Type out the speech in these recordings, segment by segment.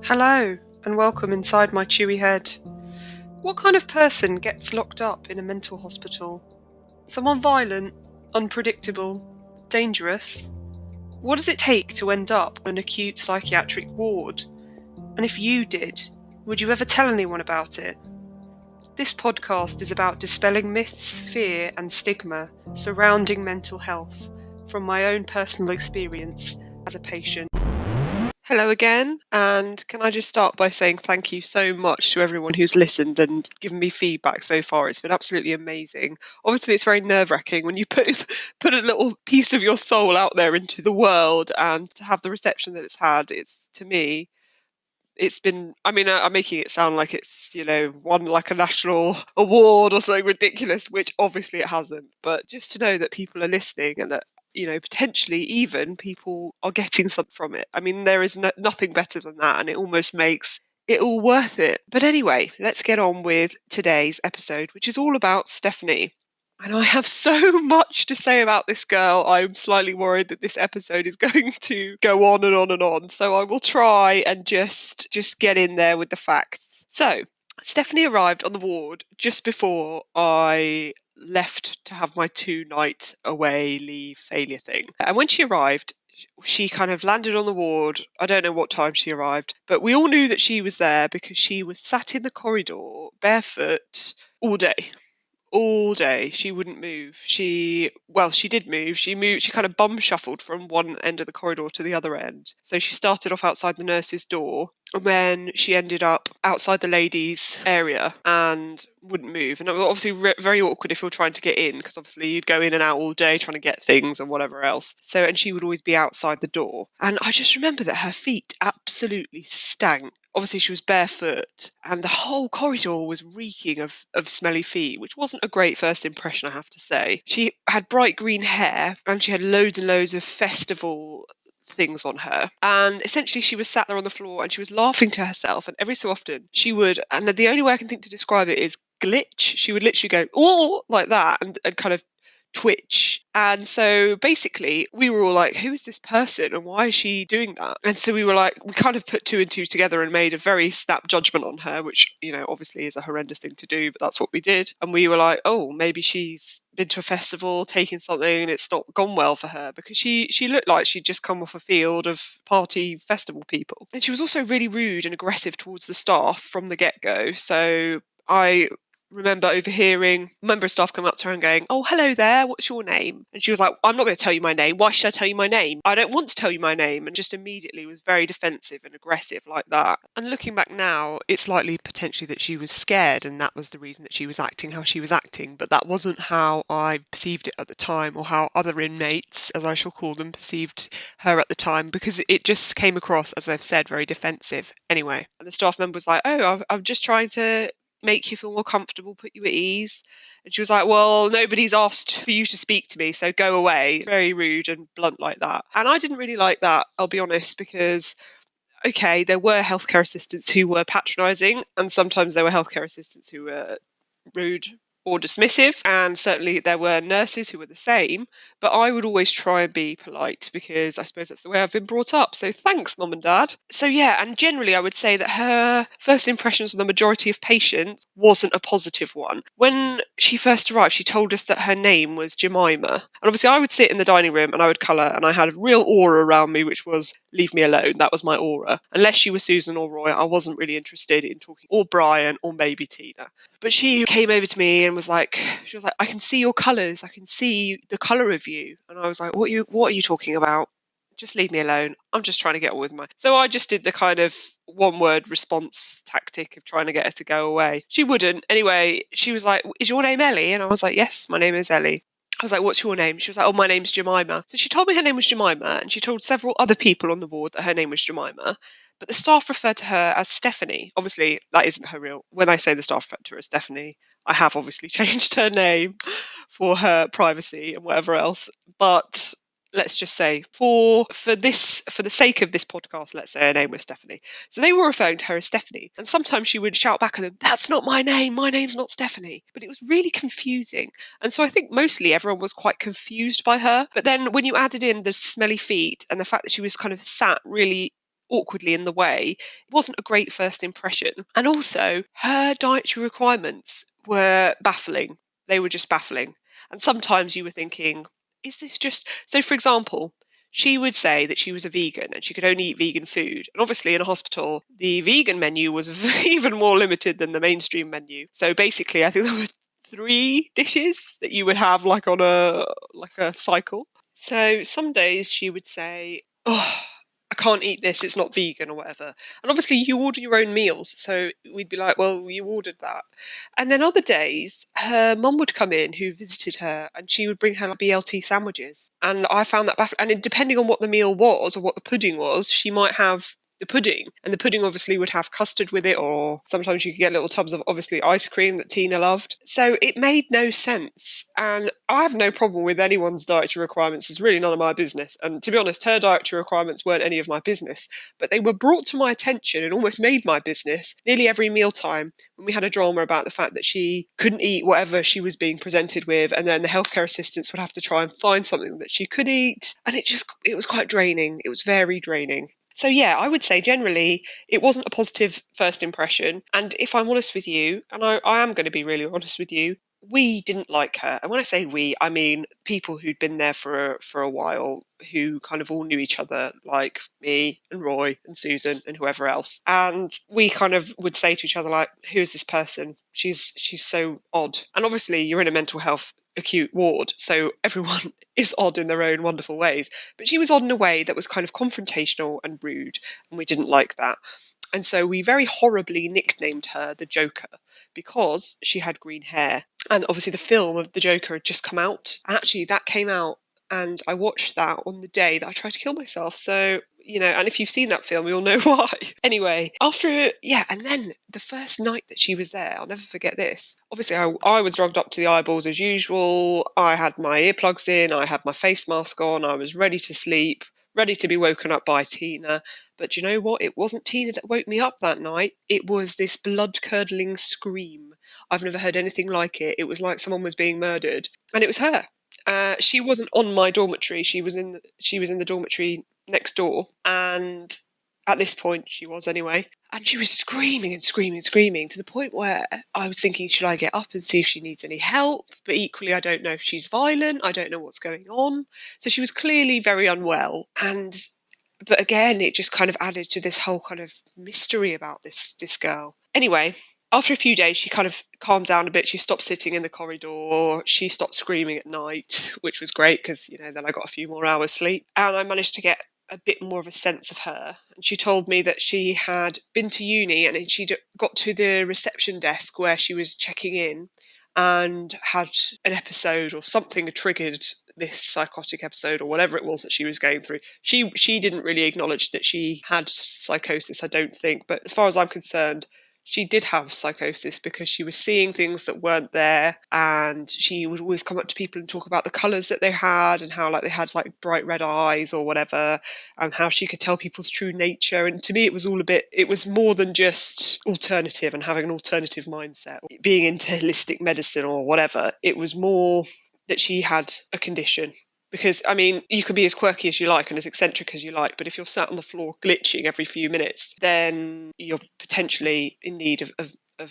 Hello, and welcome inside my chewy head. What kind of person gets locked up in a mental hospital? Someone violent, unpredictable, dangerous? What does it take to end up on an acute psychiatric ward? And if you did, would you ever tell anyone about it? This podcast is about dispelling myths, fear, and stigma surrounding mental health from my own personal experience as a patient. Hello again, and can I just start by saying thank you so much to everyone who's listened and given me feedback so far. It's been absolutely amazing. Obviously, it's very nerve-wracking when you put a little piece of your soul out there into the world, and to have the reception that it's had. To me, it's been, I'm making it sound like it's, won like a national award or something ridiculous, which obviously it hasn't. But just to know that people are listening and that, potentially even people are getting something from it. I mean, there is nothing better than that, and it almost makes it all worth it. But anyway, let's get on with today's episode, which is all about Stephanie. And I have so much to say about this girl. I'm slightly worried that this episode is going to go on and on and on. So I will try and just get in there with the facts. So Stephanie arrived on the ward just before I left to have my 2-night away leave failure thing. And when she arrived, she kind of landed on the ward. I don't know what time she arrived, but we all knew that she was there because she was sat in the corridor barefoot all day. She wouldn't move. She did move. She kind of bum shuffled from one end of the corridor to the other end. So she started off outside the nurse's door, and then she ended up outside the ladies' area and wouldn't move. And it was obviously very awkward if you're trying to get in, because obviously you'd go in and out all day trying to get things and whatever else. And she would always be outside the door. And I just remember that her feet absolutely stank. Obviously, she was barefoot, and the whole corridor was reeking of smelly feet, which wasn't a great first impression, I have to say. She had bright green hair, and she had loads and loads of festival things on her. And essentially, she was sat there on the floor, and she was laughing to herself. And every so often, she would, and the only way I can think to describe it is glitch. She would literally go, oh, like that, and kind of twitch. And so basically we were all like, who is this person and why is she doing that? And so we kind of put 2 and 2 together and made a very snap judgment on her, which, obviously is a horrendous thing to do, but that's what we did. And we were like, oh, maybe she's been to a festival, taking something, and it's not gone well for her, because she looked like she'd just come off a field of party festival people. And she was also really rude and aggressive towards the staff from the get-go. So I remember overhearing a member of staff come up to her and going, oh, hello there, what's your name? And she was like, I'm not going to tell you my name. Why should I tell you my name? I don't want to tell you my name. And just immediately was very defensive and aggressive like that. And looking back now, it's likely potentially that she was scared, and that was the reason that she was acting how she was acting. But that wasn't how I perceived it at the time, or how other inmates, as I shall call them, perceived her at the time, because it just came across, as I've said, very defensive anyway. And the staff member was like, oh, I'm just trying to make you feel more comfortable, put you at ease. And she was like, well, nobody's asked for you to speak to me, so go away. Very rude and blunt like that. And I didn't really like that, I'll be honest, because okay, there were healthcare assistants who were patronising, and sometimes there were healthcare assistants who were rude or dismissive, and certainly there were nurses who were the same, but I would always try and be polite, because I suppose that's the way I've been brought up. So thanks, Mum and Dad. So yeah, and generally I would say that her first impressions on the majority of patients wasn't a positive one. When she first arrived, she told us that her name was Jemima. And obviously I would sit in the dining room and I would colour, and I had a real aura around me, which was leave me alone. That was my aura. Unless she was Susan or Roy, I wasn't really interested in talking, or Brian, or maybe Tina. But she came over to me and was like, I can see your colours. I can see the colour of you. And I was like, what are you talking about? Just leave me alone. I'm just trying to get on with my... So I just did the kind of one-word response tactic of trying to get her to go away. She wouldn't. Anyway, she was like, is your name Ellie? And I was like, yes, my name is Ellie. I was like, what's your name? She was like, oh, my name's Jemima. So she told me her name was Jemima, and she told several other people on the ward that her name was Jemima. But the staff referred to her as Stephanie. Obviously, that isn't her real... When I say the staff referred to her as Stephanie, I have obviously changed her name for her privacy and whatever else. But let's just say, for the sake of this podcast, let's say her name was Stephanie. So they were referring to her as Stephanie. And sometimes she would shout back at them, that's not my name. My name's not Stephanie. But it was really confusing. And so I think mostly everyone was quite confused by her. But then when you added in the smelly feet and the fact that she was kind of sat really awkwardly in the way. It wasn't a great first impression. And also, her dietary requirements were baffling. They were just baffling. And sometimes you were thinking, is this just. So, for example, she would say that she was a vegan and she could only eat vegan food. And obviously, in a hospital, the vegan menu was even more limited than the mainstream menu. So basically, I think there were 3 dishes that you would have like a cycle. So some days she would say, "Oh, I can't eat this. It's not vegan or whatever." And obviously, you order your own meals, so we'd be like, "Well, you ordered that." And then other days, her mum would come in who visited her, and she would bring her like BLT sandwiches. And I found that baffling. And depending on what the meal was or what the pudding was, she might have the pudding, and the pudding obviously would have custard with it, or sometimes you could get little tubs of obviously ice cream that Tina loved. So it made no sense, and I have no problem with anyone's dietary requirements. It's really none of my business, and to be honest, her dietary requirements weren't any of my business, but they were brought to my attention and almost made my business nearly every mealtime when we had a drama about the fact that she couldn't eat whatever she was being presented with, and then the healthcare assistants would have to try and find something that she could eat, and it was quite draining. It was very draining. So yeah, I would say generally it wasn't a positive first impression. And if I'm honest with you, and I am going to be really honest with you, we didn't like her. And when I say we, I mean people who'd been there for a while, who kind of all knew each other, like me and Roy and Susan and whoever else. And we kind of would say to each other, like, who's this person? She's so odd. And obviously you're in a mental health acute ward, so everyone is odd in their own wonderful ways. But she was odd in a way that was kind of confrontational and rude, and we didn't like that. And so we very horribly nicknamed her the Joker because she had green hair. And obviously the film of the Joker had just come out. And actually that came out, and I watched that on the day that I tried to kill myself. So, and if you've seen that film, you'll know why. Anyway, and then the first night that she was there, I'll never forget this. Obviously, I was drugged up to the eyeballs as usual. I had my earplugs in, I had my face mask on, I was ready to sleep, ready to be woken up by Tina. But you know what? It wasn't Tina that woke me up that night. It was this blood-curdling scream. I've never heard anything like it. It was like someone was being murdered. And it was her. She wasn't on my dormitory. She was in the dormitory next door, and at this point she was anyway. And she was screaming and screaming and screaming to the point where I was thinking, should I get up and see if she needs any help? But equally, I don't know if she's violent. I don't know what's going on. So she was clearly very unwell. But again, it just kind of added to this whole kind of mystery about this girl. Anyway, after a few days, she kind of calmed down a bit. She stopped sitting in the corridor. She stopped screaming at night, which was great because, then I got a few more hours sleep. And I managed to get a bit more of a sense of her. And she told me that she had been to uni and she'd got to the reception desk where she was checking in and had an episode or something had triggered this psychotic episode or whatever it was that she was going through. She didn't really acknowledge that she had psychosis, I don't think, but as far as I'm concerned, she did have psychosis because she was seeing things that weren't there, and she would always come up to people and talk about the colours that they had and how like they had like bright red eyes or whatever, and how she could tell people's true nature. And to me it was more than just alternative and having an alternative mindset, being into holistic medicine or whatever. It was more that she had a condition. Because, I mean, you can be as quirky as you like and as eccentric as you like, but if you're sat on the floor glitching every few minutes, then you're potentially in need of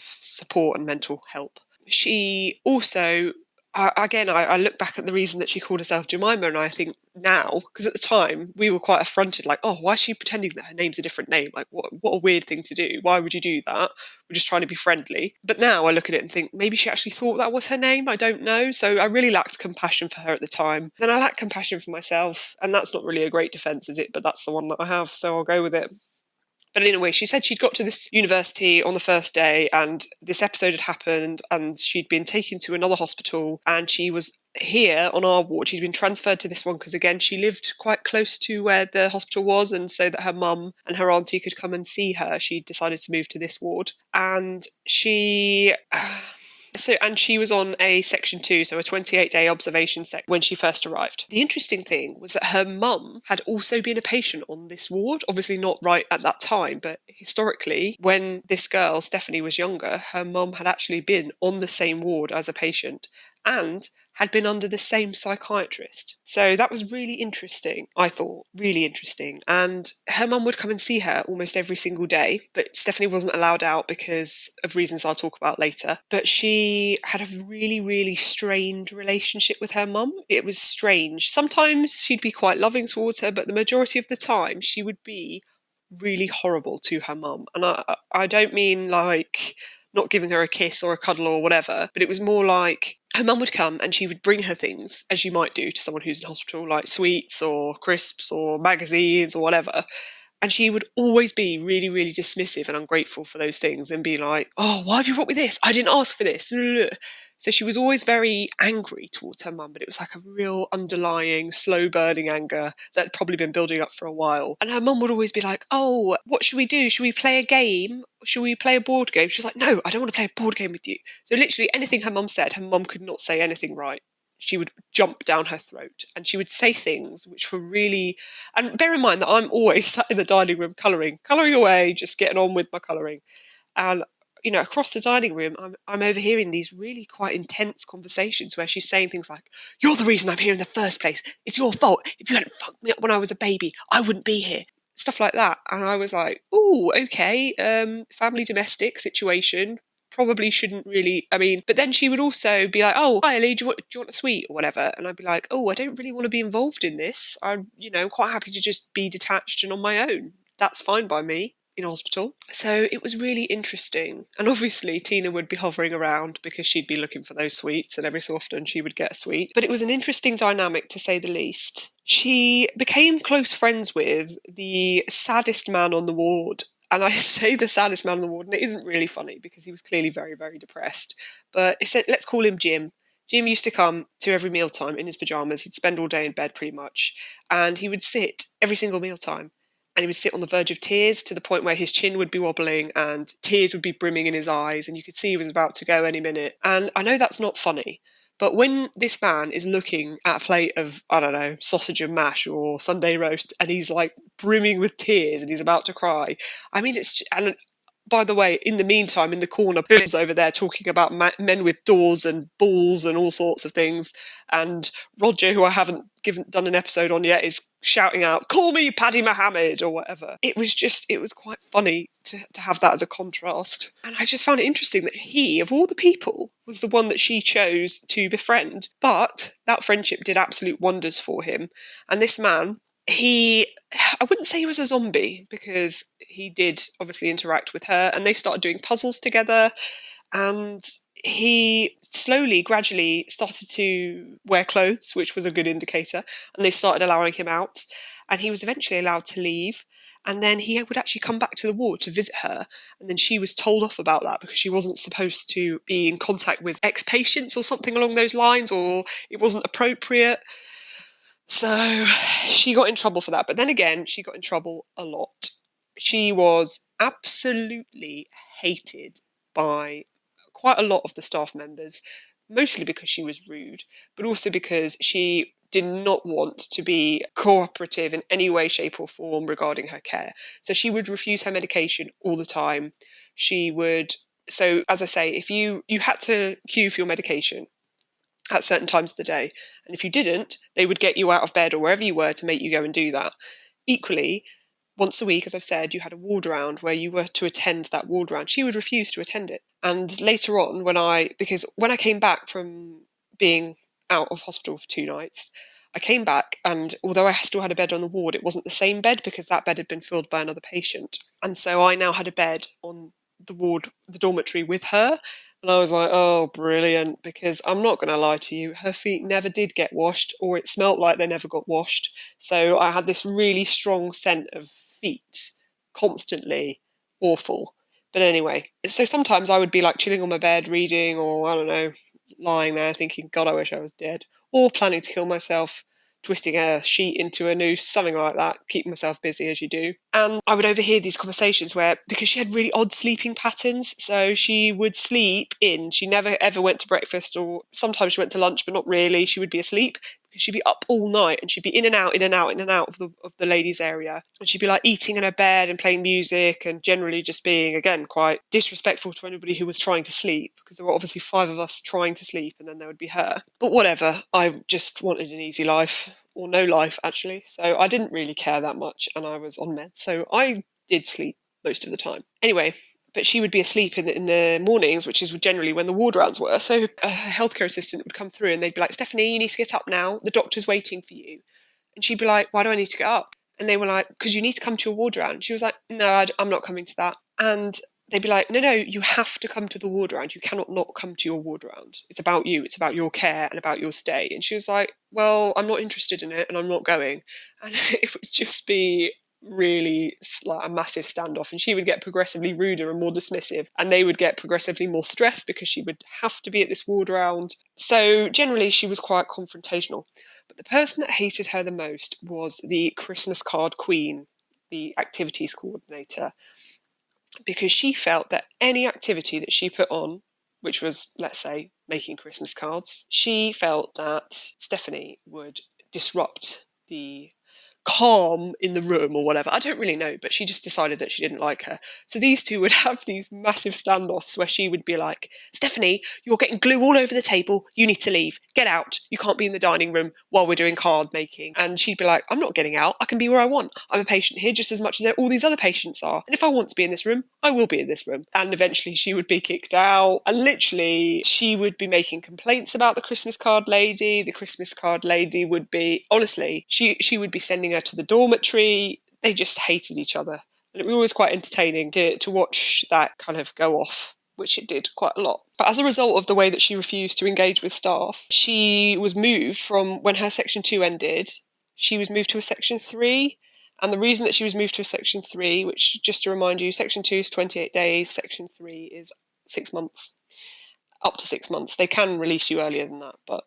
support and mental help. She also, I look back at the reason that she called herself Jemima, and I think now, because at the time we were quite affronted, like, oh, why is she pretending that her name's a different name? Like, what a weird thing to do. Why would you do that? We're just trying to be friendly. But now I look at it and think maybe she actually thought that was her name. I don't know. So I really lacked compassion for her at the time. Then I lacked compassion for myself, and that's not really a great defense, is it? But that's the one that I have, so I'll go with it. But anyway, she said she'd got to this university on the first day and this episode had happened, and she'd been taken to another hospital, and she was here on our ward. She'd been transferred to this one because, again, she lived quite close to where the hospital was, and so that her mum and her auntie could come and see her, she decided to move to this ward. And she was on a section 2, so a 28-day observation when she first arrived. The interesting thing was that her mum had also been a patient on this ward, obviously not right at that time, but historically, when this girl, Stephanie, was younger, her mum had actually been on the same ward as a patient. and had been under the same psychiatrist. So that was really interesting, I thought, really interesting. And her mum would come and see her almost every single day, but Stephanie wasn't allowed out because of reasons I'll talk about later. But she had a really, really strained relationship with her mum. It was strange. Sometimes she'd be quite loving towards her, but the majority of the time she would be really horrible to her mum. And I don't mean like not giving her a kiss or a cuddle or whatever, but it was more like her mum would come and she would bring her things, as you might do to someone who's in hospital, like sweets or crisps or magazines or whatever. And she would always be really, really dismissive and ungrateful for those things and be like, oh, why have you brought me this? I didn't ask for this. So she was always very angry towards her mum, but it was like a real underlying, slow burning anger that had probably been building up for a while. And her mum would always be like, oh, what should we do? Should we play a game? Should we play a board game? She was like, no, I don't want to play a board game with you. So literally anything her mum said, her mum could not say anything right. She would jump down her throat and she would say things which were really, and bear in mind that I'm always sat in the dining room colouring away, just getting on with my colouring. And, across the dining room, I'm overhearing these really quite intense conversations where she's saying things like, you're the reason I'm here in the first place. It's your fault. If you hadn't fucked me up when I was a baby, I wouldn't be here. Stuff like that. And I was like, oh, okay, family domestic situation. Probably shouldn't really, but then she would also be like, oh, hi, Ellie, do you want a sweet or whatever? And I'd be like, oh, I don't really want to be involved in this. I'm, quite happy to just be detached and on my own. That's fine by me in hospital. So it was really interesting. And obviously Tina would be hovering around because she'd be looking for those sweets and every so often she would get a sweet. But it was an interesting dynamic to say the least. She became close friends with the saddest man on the ward. And I say the saddest man on the ward, and it isn't really funny because he was clearly very, very depressed. But it said, let's call him Jim. Jim used to come to every mealtime in his pajamas. He'd spend all day in bed pretty much. And he would sit every single mealtime and he would sit on the verge of tears to the point where his chin would be wobbling and tears would be brimming in his eyes and you could see he was about to go any minute. And I know that's not funny, but when this man is looking at a plate of, I don't know, sausage and mash or Sunday roast and he's like brimming with tears and he's about to cry, and by the way, in the meantime, in the corner, Bill's over there talking about men with doors and balls and all sorts of things. And Roger, who I haven't done an episode on yet, is shouting out, call me Paddy Mohammed or whatever. It was quite funny to have that as a contrast. And I just found it interesting that he, of all the people, was the one that she chose to befriend. But that friendship did absolute wonders for him. And this man, I wouldn't say he was a zombie because he did obviously interact with her and they started doing puzzles together and he slowly, gradually started to wear clothes, which was a good indicator, and they started allowing him out and he was eventually allowed to leave. And then he would actually come back to the ward to visit her. And then she was told off about that because she wasn't supposed to be in contact with ex-patients or something along those lines, or it wasn't appropriate. So she got in trouble for that. But then again, she got in trouble a lot. She was absolutely hated by quite a lot of the staff members, mostly because she was rude, but also because she did not want to be cooperative in any way, shape, or form regarding her care. So she would refuse her medication all the time. She would. So, as I say, if you had to queue for your medication at certain times of the day. And if you didn't, they would get you out of bed or wherever you were to make you go and do that. Equally, once a week, as I've said, you had a ward round where you were to attend that ward round. She would refuse to attend it. And later on, because when I came back from being out of hospital for 2 nights, I came back and although I still had a bed on the ward, it wasn't the same bed because that bed had been filled by another patient. And so I now had a bed on the ward, the dormitory with her. And I was like, oh, brilliant, because I'm not going to lie to you, her feet never did get washed, or it smelt like they never got washed. So I had this really strong scent of feet, constantly awful. But anyway, so sometimes I would be like chilling on my bed, reading, or I don't know, lying there thinking, God, I wish I was dead, or planning to kill myself, twisting a sheet into a noose, something like that, keeping myself busy as you do. And I would overhear these conversations where, because she had really odd sleeping patterns, so she would sleep in, she never ever went to breakfast, or sometimes she went to lunch, but not really, she would be asleep, because because she'd be up all night and she'd be in and out, in and out, in and out of the ladies' area. And she'd be like eating in her bed and playing music and generally just being, again, quite disrespectful to anybody who was trying to sleep, because there were obviously 5 of us trying to sleep and then there would be her. But whatever, I just wanted an easy life, or no life actually. So I didn't really care that much and I was on meds. So I did sleep most of the time. Anyway, but she would be asleep in the mornings, which is generally when the ward rounds were. So a healthcare assistant would come through and they'd be like, Stephanie, you need to get up now. The doctor's waiting for you. And she'd be like, why do I need to get up? And they were like, because you need to come to a ward round. She was like, no, I'm not coming to that. And they'd be like, no, you have to come to the ward round. You cannot not come to your ward round. It's about you. It's about your care and about your stay. And she was like, well, I'm not interested in it and I'm not going. And it would just be really like a massive standoff, and she would get progressively ruder and more dismissive, and they would get progressively more stressed because she would have to be at this ward round. So generally she was quite confrontational. But the person that hated her the most was the Christmas card queen, the activities coordinator, because she felt that any activity that she put on, which was, let's say, making Christmas cards, she felt that Stephanie would disrupt the calm in the room or whatever. I don't really know, but she just decided that she didn't like her. So these two would have these massive standoffs where she would be like, Stephanie, you're getting glue all over the table. You need to leave. Get out. You can't be in the dining room while we're doing card making. And she'd be like, I'm not getting out. I can be where I want. I'm a patient here just as much as all these other patients are. And if I want to be in this room, I will be in this room. And eventually she would be kicked out. And literally she would be making complaints about the Christmas card lady. The Christmas card lady would be, honestly, she would be sending her to the dormitory. They just hated each other. And it was always quite entertaining to watch that kind of go off, which it did quite a lot. But as a result of the way that she refused to engage with staff, she was moved from, when her Section 2 ended, she was moved to a Section 3. And the reason that she was moved to a Section 3, which, just to remind you, Section 2 is 28 days, Section 3 is 6 months. Up to 6 months. They can release you earlier than that, but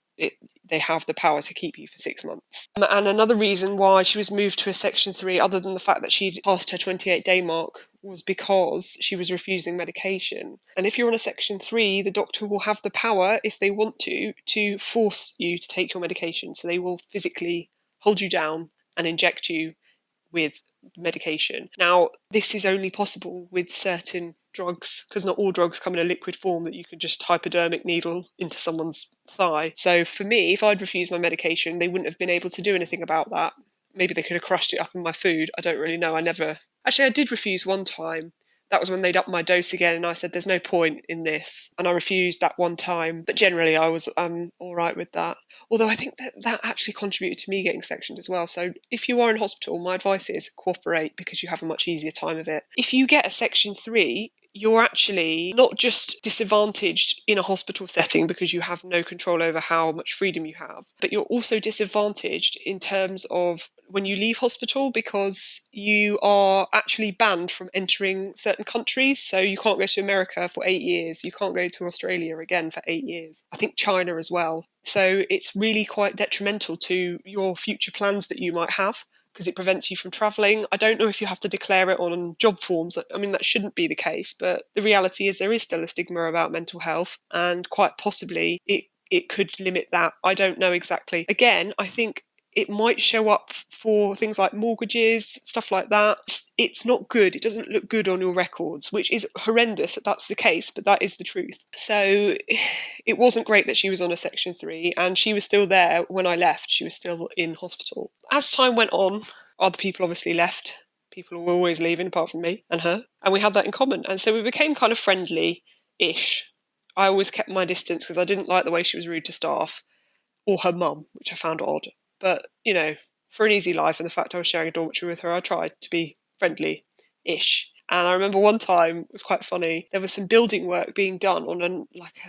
they have the power to keep you for 6 months. And another reason why she was moved to a Section 3, other than the fact that she'd passed her 28-day mark, was because she was refusing medication. And if you're on a Section 3, the doctor will have the power, if they want to force you to take your medication. So they will physically hold you down and inject you with medication. Now, this is only possible with certain drugs, because not all drugs come in a liquid form that you can just hypodermic needle into someone's thigh. So for me, if I'd refused my medication, they wouldn't have been able to do anything about that. Maybe they could have crushed it up in my food. I don't really know. I did refuse one time. That was when they'd upped my dose again, and I said, there's no point in this. And I refused that one time. But generally, I was all right with that. Although I think that actually contributed to me getting sectioned as well. So if you are in hospital, my advice is cooperate, because you have a much easier time of it. If you get a Section 3, you're actually not just disadvantaged in a hospital setting because you have no control over how much freedom you have, but you're also disadvantaged in terms of when you leave hospital, because you are actually banned from entering certain countries. So you can't go to America for 8 years. You can't go to Australia again for 8 years. I think China as well. So it's really quite detrimental to your future plans that you might have, because it prevents you from travelling. I don't know if you have to declare it on job forms. I mean, that shouldn't be the case, but the reality is there is still a stigma about mental health, and quite possibly it could limit that. I don't know exactly. Again, I think it might show up for things like mortgages, stuff like that. It's not good. It doesn't look good on your records, which is horrendous that that's the case, but that is the truth. So it wasn't great that she was on a Section 3, and she was still there when I left. She was still in hospital. As time went on, other people obviously left. People were always leaving, apart from me and her. And we had that in common. And so we became kind of friendly-ish. I always kept my distance because I didn't like the way she was rude to staff, or her mum, which I found odd. But, for an easy life and the fact I was sharing a dormitory with her, I tried to be friendly-ish. And I remember one time, it was quite funny, there was some building work being done on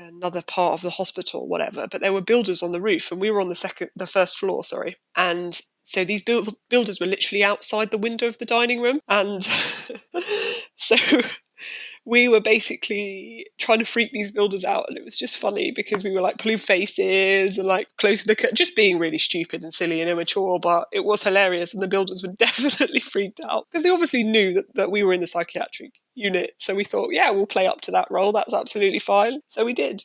another part of the hospital, whatever, but there were builders on the roof, and we were on the first floor, sorry. And so these builders were literally outside the window of the dining room. And so we were basically trying to freak these builders out, and it was just funny because we were like pulling faces and like closing the curtain, just being really stupid and silly and immature, but it was hilarious, and the builders were definitely freaked out because they obviously knew that we were in the psychiatric unit. So we thought, yeah, we'll play up to that role, that's absolutely fine. So we did.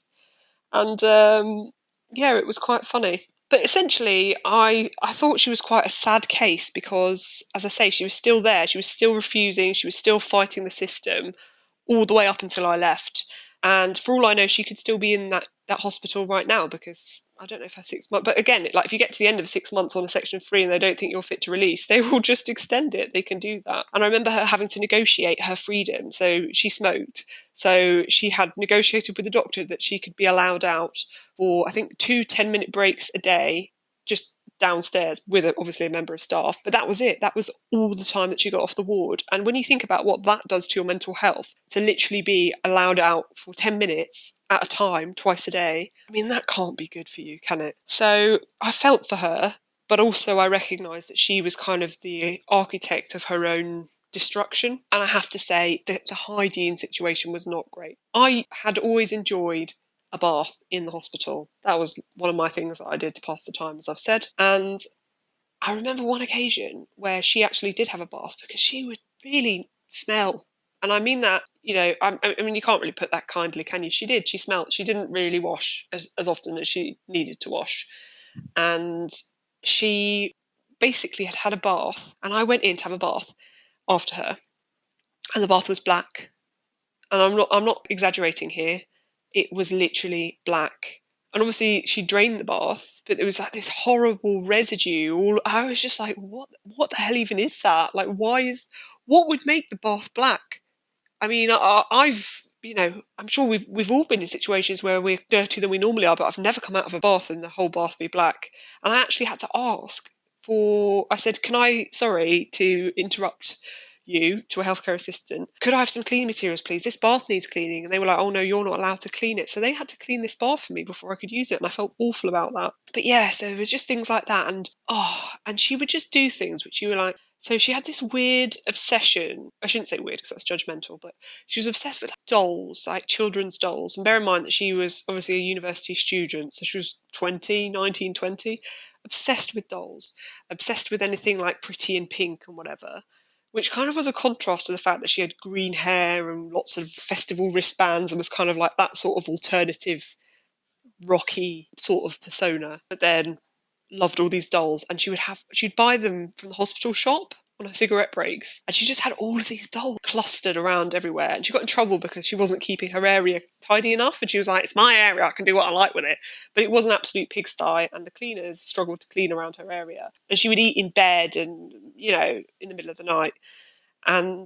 And it was quite funny. But essentially, I thought she was quite a sad case because, as I say, she was still there. She was still refusing. She was still fighting the system all the way up until I left. And for all I know, she could still be in that hospital right now because I don't know if her 6 months. But again, like if you get to the end of 6 months on a Section 3 and they don't think you're fit to release, they will just extend it. They can do that. And I remember her having to negotiate her freedom. So she smoked. So she had negotiated with the doctor that she could be allowed out for, I think, 2 10-minute breaks a day, just downstairs with obviously a member of staff. But that was it. That was all the time that she got off the ward. And when you think about what that does to your mental health, to literally be allowed out for 10 minutes at a time, twice a day, I mean, that can't be good for you, can it? So I felt for her, but also I recognised that she was kind of the architect of her own destruction. And I have to say that the hygiene situation was not great. I had always enjoyed a bath in the hospital. That was one of my things that I did to pass the time, as I've said. And I remember one occasion where she actually did have a bath because she would really smell. And I mean that, I mean, you can't really put that kindly, can you? She did. She smelled. She didn't really wash as often as she needed to wash. And she basically had had a bath. And I went in to have a bath after her. And the bath was black. And I'm not exaggerating here. It was literally black. And obviously she drained the bath, but there was like this horrible residue. I was just like, what the hell even is that? Like, what would make the bath black? I mean, I've, I'm sure we've all been in situations where we're dirtier than we normally are, but I've never come out of a bath and the whole bath be black. And I actually had to ask I said, sorry to interrupt you, to a healthcare assistant, could I have some cleaning materials, please? This bath needs cleaning. And they were like, oh no, you're not allowed to clean it. So they had to clean this bath for me before I could use it. And I felt awful about that. But yeah, so it was just things like that. And she would just do things which you were like, so she had this weird obsession. I shouldn't say weird because that's judgmental, but she was obsessed with dolls, like children's dolls. And bear in mind that she was obviously a university student. So she was 19, 20, obsessed with dolls, obsessed with anything like pretty and pink and whatever, which kind of was a contrast to the fact that she had green hair and lots of festival wristbands and was kind of like that sort of alternative, rocky sort of persona. But then loved all these dolls, and she'd buy them from the hospital shop on her cigarette breaks, and she just had all of these dolls clustered around everywhere. And she got in trouble because she wasn't keeping her area tidy enough, and she was like, it's my area, I can do what I like with it. But it was an absolute pigsty, and the cleaners struggled to clean around her area, and she would eat in bed and in the middle of the night. And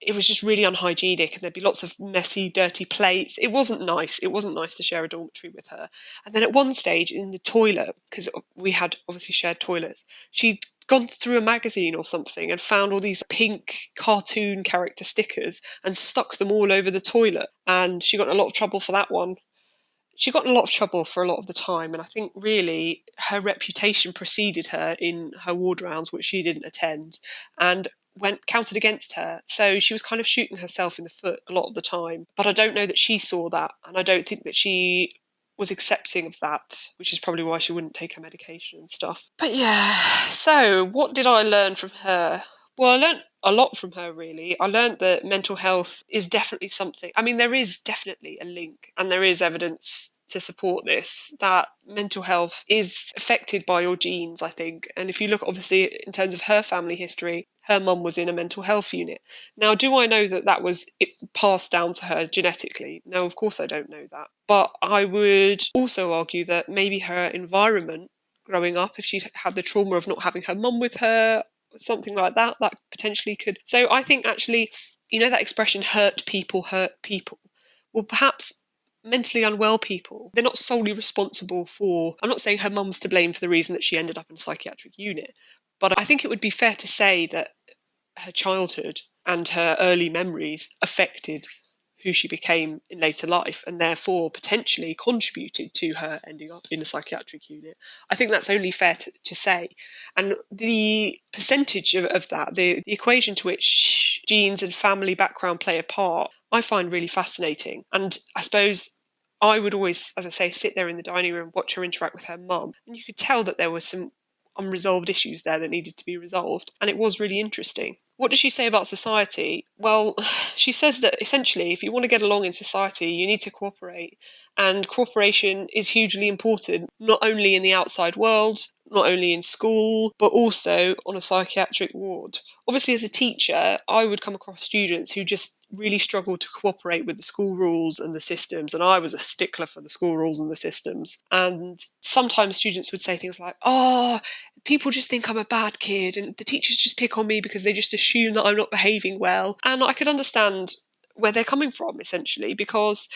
it was just really unhygienic, and there'd be lots of messy, dirty plates. It wasn't nice. It wasn't nice to share a dormitory with her. And then at one stage in the toilet, because we had obviously shared toilets, she'd gone through a magazine or something and found all these pink cartoon character stickers and stuck them all over the toilet. And she got in a lot of trouble for that one. She got in a lot of trouble for a lot of the time, and I think really her reputation preceded her in her ward rounds, which she didn't attend, and went counted against her. So she was kind of shooting herself in the foot a lot of the time. But I don't know that she saw that, and I don't think that she was accepting of that, which is probably why she wouldn't take her medication and stuff. But yeah, so what did I learn from her? Well, I learned a lot from her, really. I learned that mental health is definitely something. I mean, there is definitely a link, and there is evidence to support this, that mental health is affected by your genes, I think. And if you look, obviously, in terms of her family history, her mum was in a mental health unit. Now, do I know that that was passed down to her genetically? No, of course I don't know that. But I would also argue that maybe her environment growing up, if she had the trauma of not having her mum with her, something like that, that potentially could. So I think actually, that expression, hurt people hurt people. Well, perhaps mentally unwell people, they're not solely responsible for, I'm not saying her mum's to blame for the reason that she ended up in a psychiatric unit, but I think it would be fair to say that her childhood and her early memories affected who she became in later life, and therefore potentially contributed to her ending up in a psychiatric unit. I think that's only fair to say. And the percentage of that, the equation to which genes and family background play a part, I find really fascinating. And I suppose I would always, as I say, sit there in the dining room, watch her interact with her mum, and you could tell that there was some unresolved issues there that needed to be resolved. And it was really interesting. What does she say about society? Well, she says that essentially, if you want to get along in society, you need to cooperate. And cooperation is hugely important, not only in the outside world, not only in school, but also on a psychiatric ward. Obviously, as a teacher, I would come across students who just really struggled to cooperate with the school rules and the systems. And I was a stickler for the school rules and the systems. And sometimes students would say things like, oh, people just think I'm a bad kid and the teachers just pick on me because they just assume that I'm not behaving well. And I could understand where they're coming from, essentially, because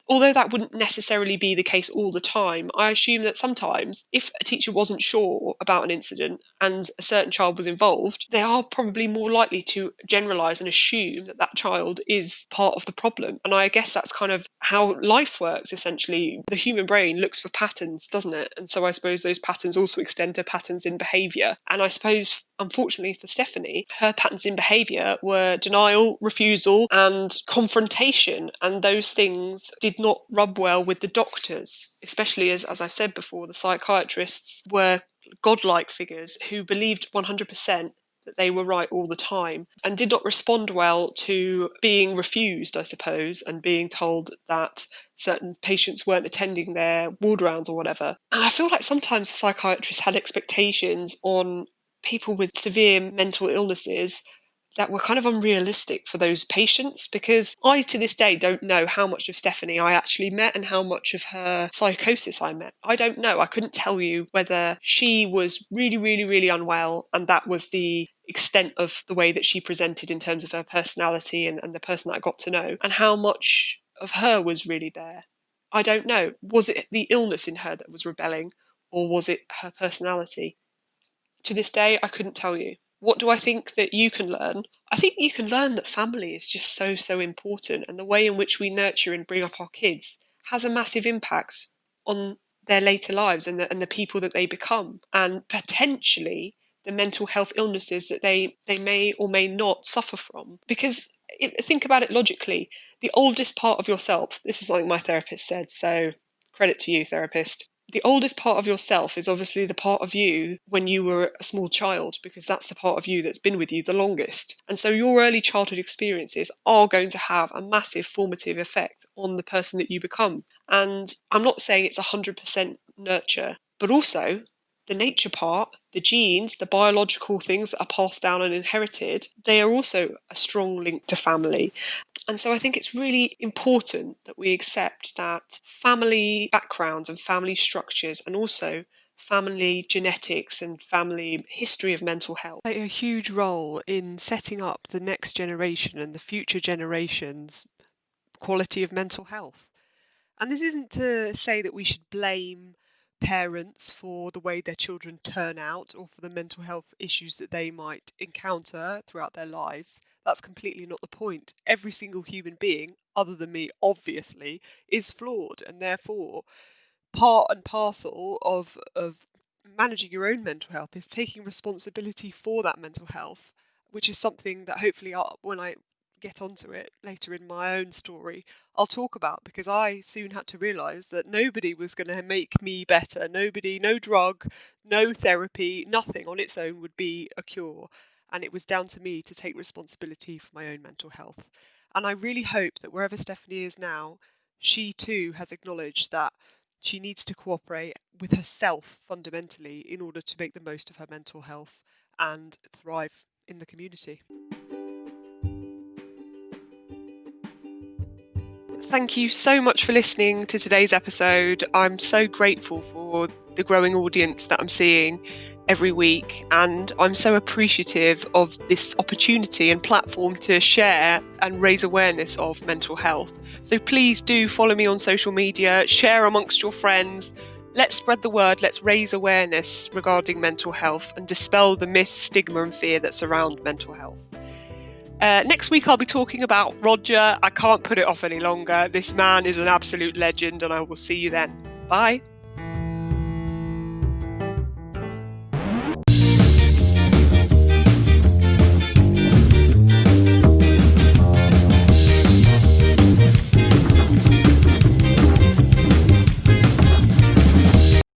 although that wouldn't necessarily be the case all the time, I assume that sometimes if a teacher wasn't sure about an incident and a certain child was involved, they are probably more likely to generalise and assume that that child is part of the problem. And I guess that's kind of how life works, essentially. The human brain looks for patterns, doesn't it? And so I suppose those patterns also extend to patterns in behaviour. And I suppose, unfortunately for Stephanie, her patterns in behaviour were denial, refusal, and confrontation. And those things did not rub well with the doctors, especially as I've said before, the psychiatrists were godlike figures who believed 100% that they were right all the time and did not respond well to being refused, I suppose, and being told that certain patients weren't attending their ward rounds or whatever. And I feel like sometimes the psychiatrists had expectations on people with severe mental illnesses that were kind of unrealistic for those patients, because I to this day don't know how much of Stephanie I actually met and how much of her psychosis I met. I don't know. I couldn't tell you whether she was really, really, really unwell and that was the extent of the way that she presented in terms of her personality and the person that I got to know, and how much of her was really there. I don't know. Was it the illness in her that was rebelling, or was it her personality? To this day, I couldn't tell you. What do I think that you can learn? I think you can learn that family is just so, so important, and the way in which we nurture and bring up our kids has a massive impact on their later lives and the people that they become, and potentially the mental health illnesses that they may or may not suffer from. Because think about it logically, the oldest part of yourself, this is something my therapist said, so credit to you, therapist. The oldest part of yourself is obviously the part of you when you were a small child, because that's the part of you that's been with you the longest. And so your early childhood experiences are going to have a massive formative effect on the person that you become. And I'm not saying it's 100% nurture, but also the nature part, the genes, the biological things that are passed down and inherited, they are also a strong link to family. And so I think it's really important that we accept that family backgrounds and family structures and also family genetics and family history of mental health play a huge role in setting up the next generation and the future generations' quality of mental health. And this isn't to say that we should blame parents for the way their children turn out or for the mental health issues that they might encounter throughout their lives. That's completely not the point. Every single human being, other than me, obviously, is flawed, and therefore part and parcel of managing your own mental health is taking responsibility for that mental health, which is something that hopefully when I get onto it later in my own story, I'll talk about, because I soon had to realise that nobody was going to make me better. Nobody, no drug, no therapy, nothing on its own would be a cure. And it was down to me to take responsibility for my own mental health. And I really hope that wherever Stephanie is now, she too has acknowledged that she needs to cooperate with herself fundamentally in order to make the most of her mental health and thrive in the community. Thank you so much for listening to today's episode. I'm so grateful for the growing audience that I'm seeing every week, and I'm so appreciative of this opportunity and platform to share and raise awareness of mental health. So please do follow me on social media, share amongst your friends. Let's spread the word, let's raise awareness regarding mental health and dispel the myth, stigma and fear that surround mental health. Next week I'll be talking about Roger. I can't put it off any longer. This man is an absolute legend, and I will see you then. Bye.